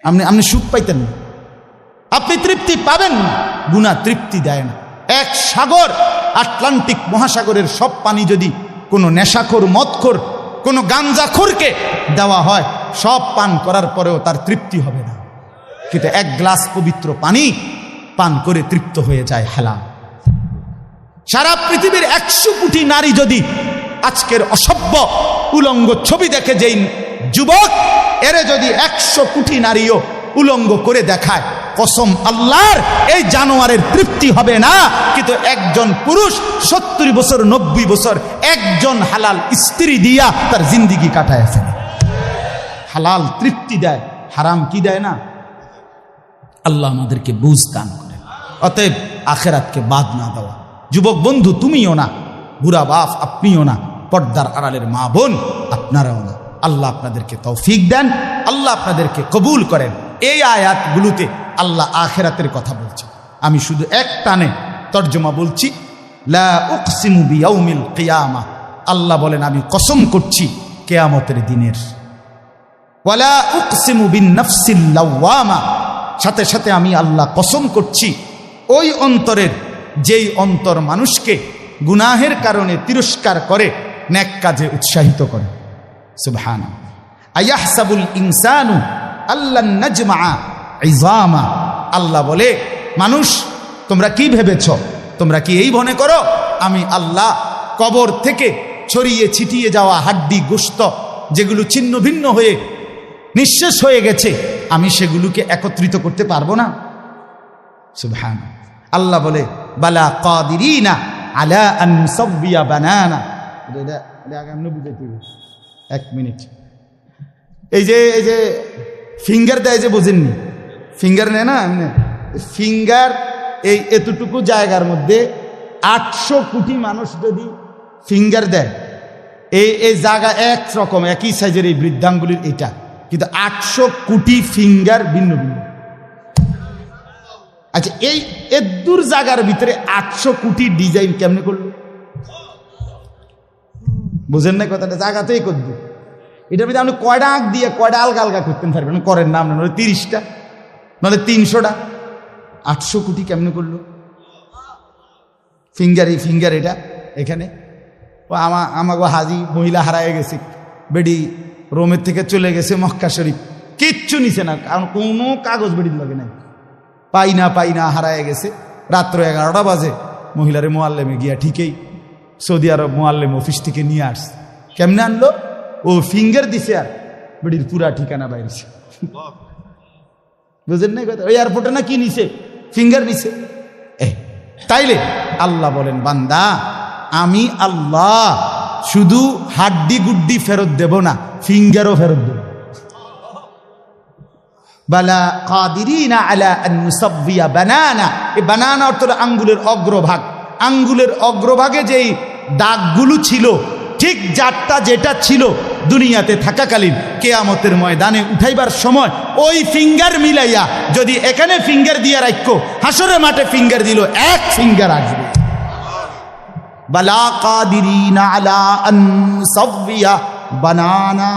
আপনি সুখ পাইতেন না, আপনি তৃপ্তি পাবেন না। গুনাহ তৃপ্তি দেয় না। এক সাগর, আটলান্টিক মহাসাগরের সব পানি যদি কোনো নেশাখোর, মদখোর, কোনো গাঞ্জাখোরকে দেওয়া হয়, সব পান করার পরেও তার তৃপ্তি হবে না। কিন্তু এক গ্লাস পবিত্র পানি পান করে তৃপ্ত হয়ে যায় হালাল। সারা পৃথিবীর 100 কোটি নারী যদি আজকের অসভ্য উলঙ্গ ছবি দেখে, যেই যুবক এরে যদি 100 কোটি নারীও উলঙ্গ করে দেখায়, কসম আল্লাহর, এই জানোয়ারের তৃপ্তি হবে না। কিন্তু একজন পুরুষ 70 বছর 90 বছর একজন হালাল স্ত্রী দিয়া তার জিন্দিগি কাটায় ফেলে। হালাল তৃপ্তি দেয়, হারাম কি দেয় না। আল্লাহ আমাদেরকে বুঝ দান করে। অতএব আখেরাতকে বাদ না দেওয়া। যুবক বন্ধু তুমিও না, বুড়া বাপ আপনিও না, পর্দার আড়ালের মা বোন আপনারাও না। আল্লাহ আপনাদেরকে তৌফিক দেন, আল্লাহ আপনাদেরকে কবুল করেন। এই আয়াতগুলোতে আল্লাহ আখেরাতের কথা বলছে। আমি শুধু এক টানে তর্জমা বলছি। লা উকসিমু বিয়াউমিল কিয়ামা, আল্লাহ বলেন আমি কসম করছি কিয়ামতের দিনের। ওয়ালা উকসিমু বিন নাফসিল লাওয়ামা, সাথে সাথে আমি আল্লাহ কসম করছি ওই অন্তরের, যেই অন্তর মানুষকে গুনাহের কারণে তিরস্কার করে, নেক কাজে উৎসাহিত করে। সুবহানাল্লাহ। আয়াহসাবুল ইনসানু আল্লান নাজমা ইজামা, আল্লাহ বলে মানুষ তোমরা কি ভেবেছ, তোমরা কি এই মনে করো আমি আল্লাহ কবর থেকে ছড়িয়ে ছিটিয়ে যাওয়া হাড্ডি গোশত যেগুলো ছিন্ন ভিন্ন হয়ে নিঃশেষ হয়ে গেছে, আমি সেগুলোকে একত্রিত করতে পারবো না? সুবহানাল্লাহ। আল্লাহ বলে বালা কাদিরিনা আলা আন নুসাব্বিয়া বানানা। এক মিনিট, এই যে ফিঙ্গার দেয় যে, বোঝেননি? ফিঙ্গার নেয় না এমনি, ফিঙ্গার এই এতটুকু জায়গার মধ্যে 800 কোটি মানুষ যদি ফিঙ্গার দেয়, এই জায়গা একরকম একই সাইজের এই বৃদ্ধাঙ্গুলির এটা, কিন্তু 800 কোটি ফিঙ্গার ভিন্ন ভিন্ন। আচ্ছা, এই এদুর জায়গার ভিতরে 800 কোটি ডিজাইন কেমনে করলো? বুঝেন না কথাটা? জায়গাতেই করবে। এটার ভিতরে আপনি কয়টা আঁক দিয়ে কয়টা আলগা আলগা করতেন পারবেন? করেন না আপনার, 30টা নাহলে 300টা। 800 কোটি কেমনে করলো? ফিঙ্গার, এই ফিঙ্গার এটা এখানে। আমাকে হাজি মহিলা হারায় গেছে, বেডি রোমের থেকে চলে গেছে মক্কা শরীফ, কিচ্ছু নিছে না, কারণ কোনো কাগজ বেডির লাগে নাই। পাই না হারায় গেছে। রাত্র 11টা বাজে মহিলারে মোয়াল্লেমে গিয়া ঠিকই সৌদি আরব মোয়াল্লেম অফিস থেকে নিয়ে আসছে। কেমনে আনলো? ও ফিঙ্গার দিছে আর বেডির পুরা ঠিকানা বাইরেছে। বুঝেন না কথা? ওই এয়ারপোর্টে না কি নিছে? ফিঙ্গার নিছে। তাইলে আল্লাহ বলেন বান্দা, আমি আল্লাহ শুধু হাড্ডি গুড্ডি ফেরত দেব না, ফিঙ্গারও ফেরত দেব। বালা কাদিরিনা আলা আন নুসাব্বিয়া বানানা। এই বানানা অর্থ আঙ্গুলের অগ্রভাগ। আঙ্গুলের অগ্রভাগে যেই দাগগুলো ছিল, ঠিক যারটা যেটা ছিল দুনিয়াতে থাকাকালীন, কিয়ামতের ময়দানে উঠাইবার সময় ওই ফিঙ্গার মিলাইয়া যদি এখানে ফিঙ্গার দিয়া রাখো, হাসরের মাঠে ফিঙ্গার দিল, এক ফিঙ্গার আসবে। বালা কাদিরিনা আলা আন নুসাব্বিয়া বানানা।